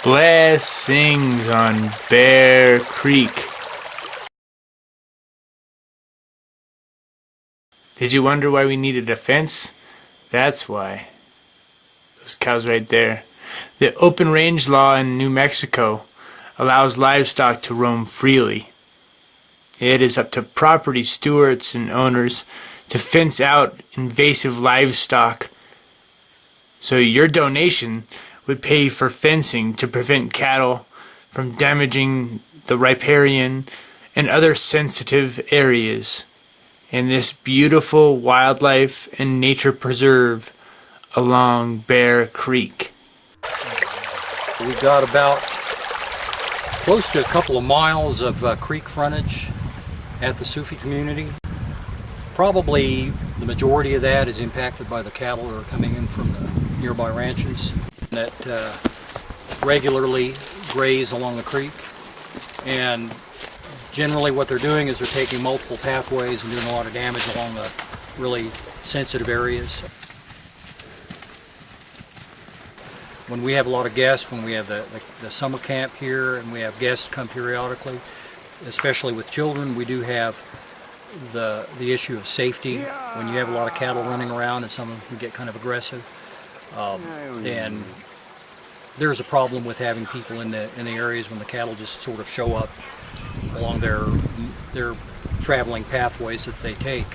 Blessings on Bear Creek. Did you wonder why we needed a fence? That's why. Those cows right there. The open range law in New Mexico allows livestock to roam freely. It is up to property stewards and owners to fence out invasive livestock. So your donation would pay for fencing to prevent cattle from damaging the riparian and other sensitive areas in this beautiful wildlife and nature preserve along Bear Creek. We've got about close to a couple of miles of creek frontage at the Sufi community. Probably the majority of that is impacted by the cattle that are coming in from the nearby ranches that regularly graze along the creek. And generally what they're doing is they're taking multiple pathways and doing a lot of damage along the really sensitive areas. When we have a lot of guests, when we have the summer camp here and we have guests come periodically, especially with children, we do have the issue of safety. When you have a lot of cattle running around and some of them can get kind of aggressive, then there's a problem with having people in the areas when the cattle just sort of show up along their traveling pathways that they take,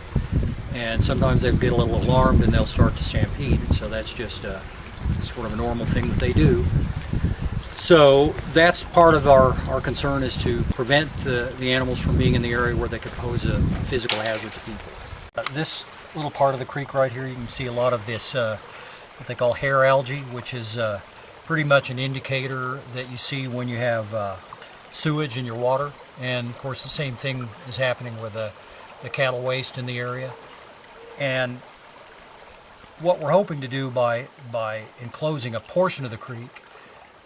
and sometimes they'll get a little alarmed and they'll start to stampede. And so that's just sort of a normal thing that they do. So that's part of our concern, is to prevent the animals from being in the area where they could pose a physical hazard to people. This little part of the creek right here, you can see a lot of this what they call hair algae, which is pretty much an indicator that you see when you have sewage in your water. And of course the same thing is happening with the cattle waste in the area. And what we're hoping to do by enclosing a portion of the creek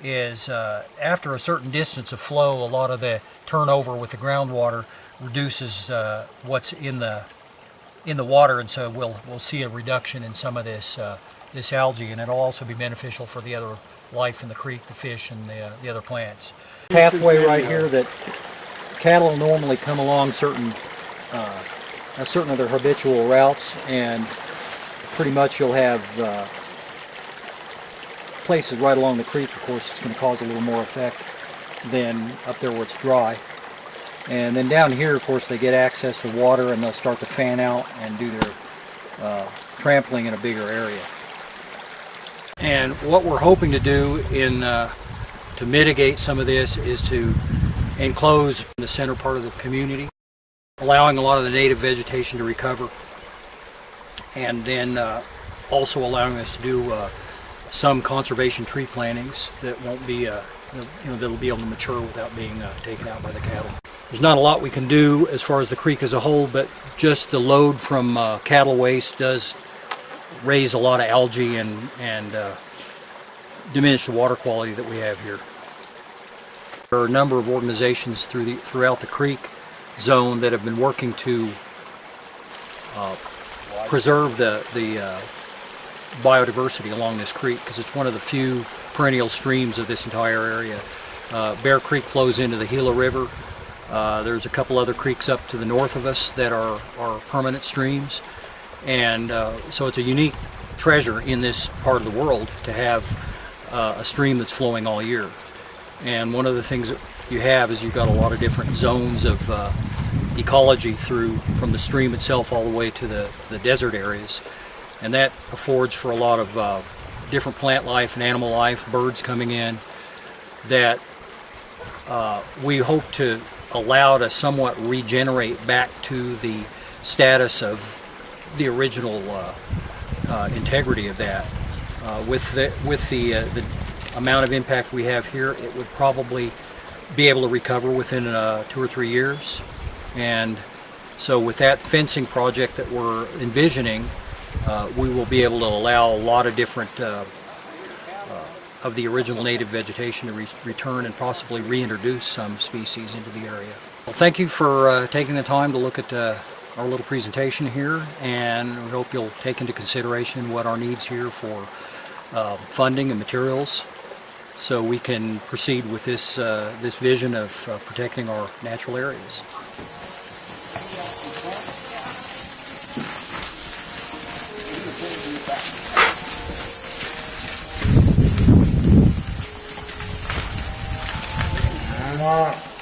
is after a certain distance of flow, a lot of the turnover with the groundwater reduces what's in the water, and so we'll see a reduction in some of this algae, and it'll also be beneficial for the other life in the creek, the fish and the other plants. Pathway right here that cattle normally come along certain of their habitual routes, and pretty much you'll have places right along the creek. Of course, it's going to cause a little more effect than up there where it's dry. And then down here, of course, they get access to water and they'll start to fan out and do their trampling in a bigger area. And what we're hoping to do to mitigate some of this is to enclose the center part of the community, allowing a lot of the native vegetation to recover, and then also allowing us to do some conservation tree plantings that won't be, that'll be able to mature without being taken out by the cattle. There's not a lot we can do as far as the creek as a whole, but just the load from cattle waste does raise a lot of algae and diminish the water quality that we have here. There are a number of organizations throughout the creek zone that have been working to preserve the biodiversity along this creek, because it's one of the few perennial streams of this entire area. Bear Creek flows into the Gila River. There's a couple other creeks up to the north of us that are permanent streams, and so it's a unique treasure in this part of the world to have a stream that's flowing all year. And one of the things that you have is you've got a lot of different zones of ecology from the stream itself all the way to the desert areas, and that affords for a lot of different plant life and animal life, birds coming in, that we hope to allow to somewhat regenerate back to the status of the original integrity of that. With the amount of impact we have here, it would probably be able to recover within 2 or 3 years. And so with that fencing project that we're envisioning, we will be able to allow a lot of different of the original native vegetation to return and possibly reintroduce some species into the area. Well, thank you for taking the time to look at our little presentation here, and we hope you'll take into consideration what our needs here for funding and materials so we can proceed with this this vision of protecting our natural areas. Come on.